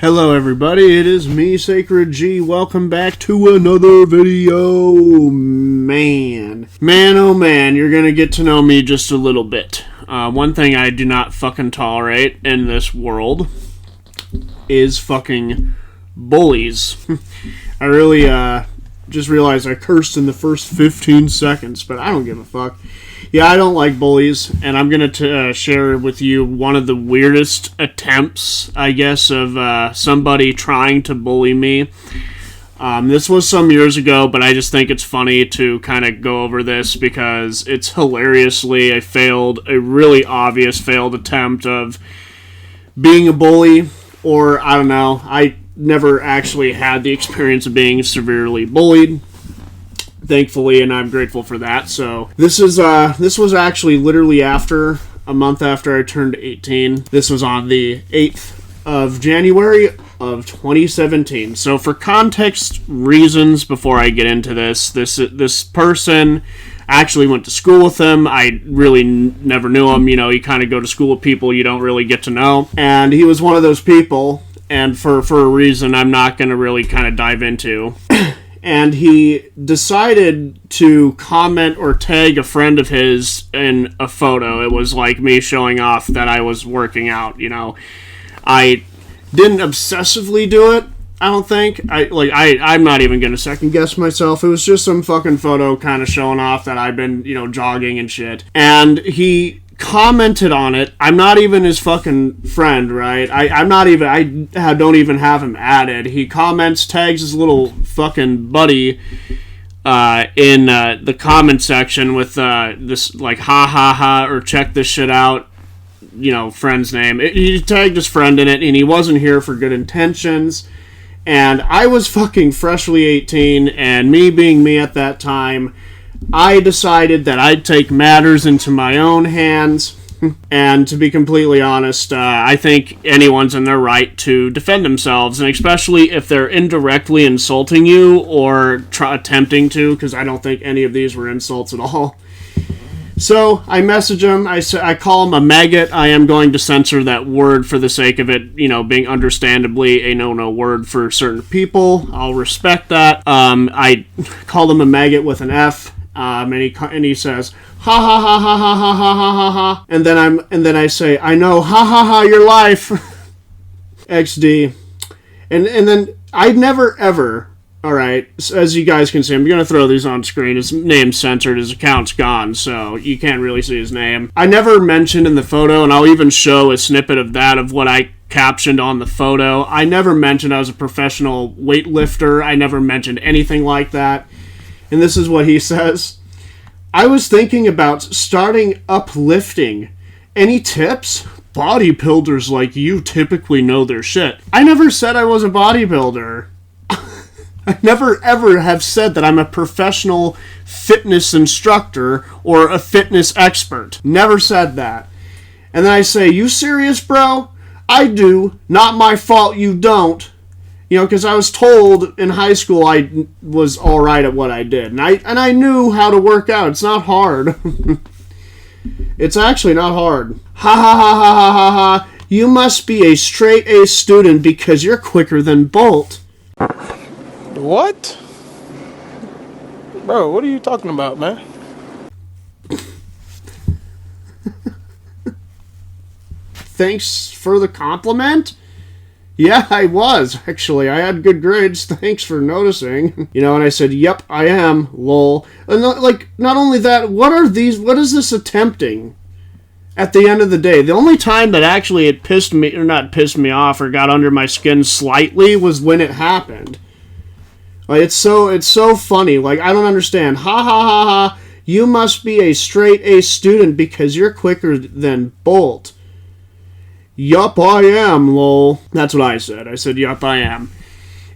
Hello everybody, it is me, Sacred G. Welcome back to another video. Man, oh man, you're gonna get to know me just a little bit. One thing I do not fucking tolerate in this world is fucking bullies. I really, just realized I cursed in the first 15 seconds, but I don't give a fuck. Yeah, I don't like bullies, and I'm going to share with you one of the weirdest attempts, I guess, of somebody trying to bully me. This was some years ago, but I just think it's funny to kind of go over this because it's hilariously a really obvious failed attempt of being a bully, or I don't know, I never actually had the experience of being severely bullied. Thankfully, and I'm grateful for that. So this was actually literally a month after I turned 18. This was on the 8th of January of 2017. So for context reasons, before I get into this person, I actually went to school with him. I really never knew him. You know, you kind of go to school with people you don't really get to know. And he was one of those people, and for a reason I'm not going to really kind of dive into. And he decided to comment or tag a friend of his in a photo. It was like me showing off that I was working out, you know. I didn't obsessively do it, I don't think. I'm not even going to second guess myself. It was just some fucking photo kind of showing off that I've been, you know, jogging and shit. And he commented on it. I'm not even his fucking friend, right? I don't even have him added. He comments, tags his little fucking buddy in the comment section with this like ha ha ha or check this shit out, you know, friend's name. He tagged his friend in it, and he wasn't here for good intentions. And I was fucking freshly 18, and me being me at that time, I decided that I'd take matters into my own hands, and to be completely honest, I think anyone's in their right to defend themselves, and especially if they're indirectly insulting you or attempting to, because I don't think any of these were insults at all. So I message him, I call him a maggot. I am going to censor that word for the sake of it, you know, being understandably a no-no word for certain people. I'll respect that. I called him a maggot with an F. And he says, ha ha ha ha ha ha ha ha ha ha, and then I say, I know, ha ha ha, your life, XD, and then I never ever, all right, as you guys can see, I'm gonna throw these on screen. His name's censored, his account's gone, so you can't really see his name. I never mentioned in the photo, and I'll even show a snippet of that of what I captioned on the photo. I never mentioned I was a professional weightlifter. I never mentioned anything like that. And this is what he says. I was thinking about starting uplifting. Any tips? Bodybuilders like you typically know their shit. I never said I was a bodybuilder. I never ever have said that I'm a professional fitness instructor or a fitness expert. Never said that. And then I say, you serious, bro? I do. Not my fault you don't. You know, because I was told in high school I was all right at what I did. And I knew how to work out. It's not hard. It's actually not hard. Ha ha ha ha ha ha ha. You must be a straight A student because you're quicker than Bolt. What? Bro, what are you talking about, man? Thanks for the compliment. Yeah, I was, actually. I had good grades. Thanks for noticing. You know, and I said, yep, I am, lol. And, not only that, what is this attempting? At the end of the day, the only time that actually it not pissed me off or got under my skin slightly was when it happened. Like, it's so funny. Like, I don't understand. Ha ha ha ha. You must be a straight A student because you're quicker than Bolt. Yup, I am, lol. That's what I said. I said, yup, I am.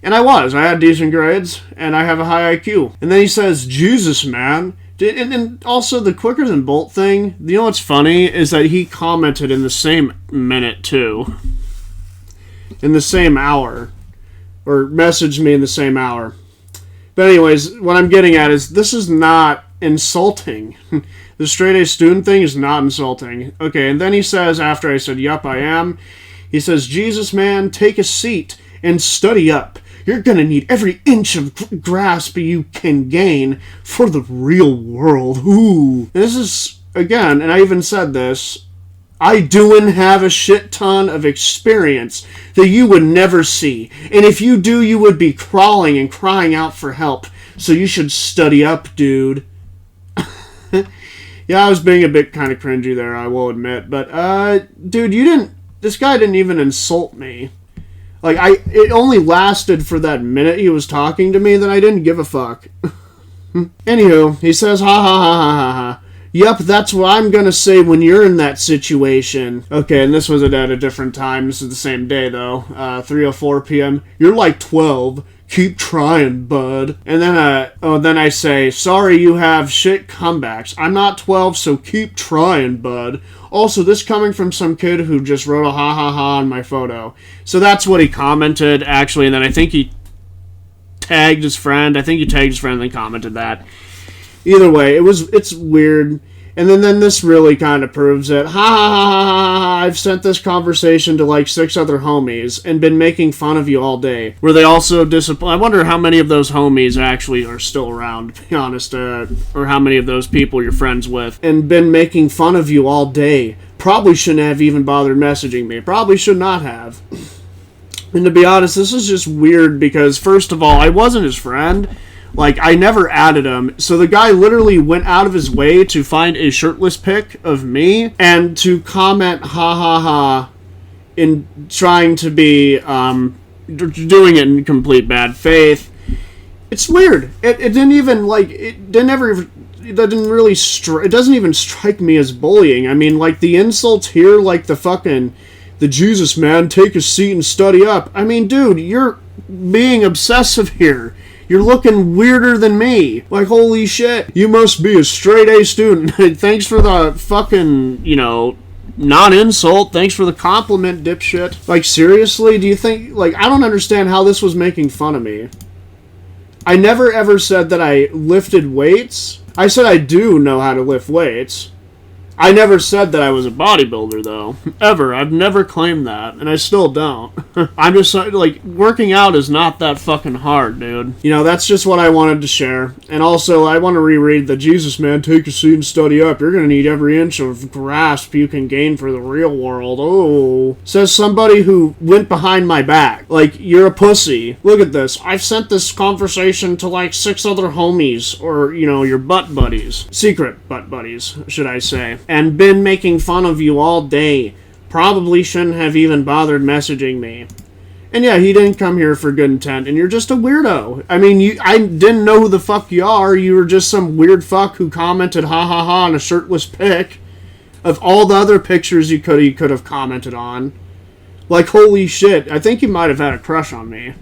And I was. I had decent grades, and I have a high IQ. And then he says, Jesus, man. And also, the quicker than Bolt thing, you know what's funny? Is that he commented in the same minute, too. In the same hour. Or messaged me in the same hour. But anyways, what I'm getting at is, this is not insulting. The straight A student thing is not insulting. Okay, and then he says, after I said, yup, I am, He says, Jesus, man, take a seat and study up. You're gonna need every inch of grasp you can gain for the real world. Ooh. This is, again, and I even said this, I doin' have a shit ton of experience that you would never see. And if you do, you would be crawling and crying out for help. So you should study up, dude. Yeah, I was being a bit kind of cringy there, I will admit. But, dude, this guy didn't even insult me. Like, it only lasted for that minute he was talking to me, then I didn't give a fuck. Anywho, he says, ha ha ha ha ha ha. Yep, that's what I'm gonna say when you're in that situation. Okay, and this was at a different time. This is the same day, though. 3:04 p.m. You're like 12. Keep trying, bud. And then I say, sorry you have shit comebacks. I'm not 12, so keep trying, bud. Also, this coming from some kid who just wrote a ha ha ha on my photo. So that's what he commented, actually, and then I think he tagged his friend. I think he tagged his friend and then commented that. Either way, it's weird. And then this really kind of proves it. Ha ha ha ha ha ha. I've sent this conversation to like 6 other homies and been making fun of you all day. Were they also disappointed? I wonder how many of those homies actually are still around, to be honest. Or how many of those people you're friends with. And been making fun of you all day. Probably shouldn't have even bothered messaging me. Probably should not have. And to be honest, this is just weird because, first of all, I wasn't his friend. Like, I never added him, so the guy literally went out of his way to find a shirtless pic of me and to comment ha ha ha in trying to be doing it in complete bad faith. It's weird. It didn't even like it doesn't even strike me as bullying. I mean, like the insults here, like the Jesus man, take a seat and study up. I mean, dude, you're being obsessive here. You're looking weirder than me. Like, holy shit. You must be a straight A student. Thanks for the fucking, non-insult. Thanks for the compliment, dipshit. Like, seriously? Do you think, like, I don't understand how this was making fun of me. I never ever said that I lifted weights. I said I do know how to lift weights. I never said that I was a bodybuilder, though. Ever. I've never claimed that, and I still don't. I'm just, like, working out is not that fucking hard, dude. That's just what I wanted to share. And also, I want to reread the Jesus man, take a seat and study up. You're gonna need every inch of grasp you can gain for the real world. Oh. Says somebody who went behind my back. Like, you're a pussy. Look at this. I've sent this conversation to, like, 6 other homies, or, your butt buddies. Secret butt buddies, should I say. And been making fun of you all day. Probably shouldn't have even bothered messaging me. And yeah, he didn't come here for good intent, and you're just a weirdo. I mean, I didn't know who the fuck you are. You were just some weird fuck who commented ha ha ha on a shirtless pic of all the other pictures you could have commented on. Like, holy shit, I think you might have had a crush on me.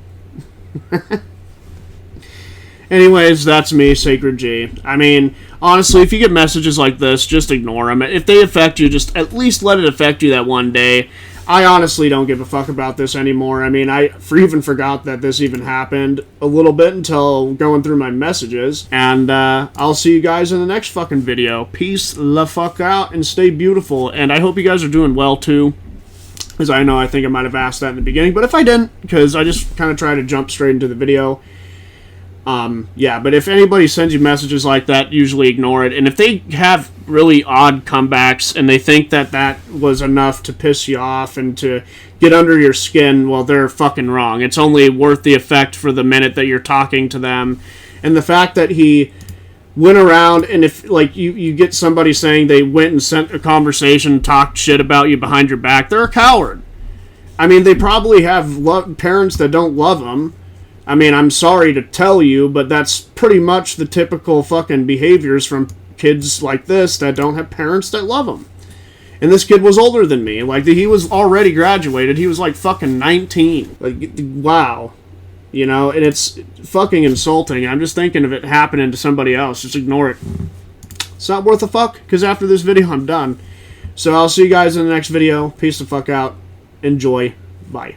Anyways, that's me, Sacred G. I mean, honestly, if you get messages like this, just ignore them. If they affect you, just at least let it affect you that one day. I honestly don't give a fuck about this anymore. I mean, I even forgot that this even happened a little bit until going through my messages. And I'll see you guys in the next fucking video. Peace the fuck out and stay beautiful. And I hope you guys are doing well, too. Because I think I might have asked that in the beginning. But if I didn't, because I just kind of try to jump straight into the video. Yeah, but if anybody sends you messages like that, usually ignore it. And if they have really odd comebacks and they think that that was enough to piss you off and to get under your skin, well, they're fucking wrong. It's only worth the effect for the minute that you're talking to them. And the fact that he went around and if, like, you get somebody saying they went and sent a conversation, talked shit about you behind your back, they're a coward. I mean, they probably have parents that don't love them. I mean, I'm sorry to tell you, but that's pretty much the typical fucking behaviors from kids like this that don't have parents that love them. And this kid was older than me. Like, he was already graduated. He was like fucking 19. Like, wow. And it's fucking insulting. I'm just thinking of it happening to somebody else. Just ignore it. It's not worth a fuck, because after this video, I'm done. So I'll see you guys in the next video. Peace the fuck out. Enjoy. Bye.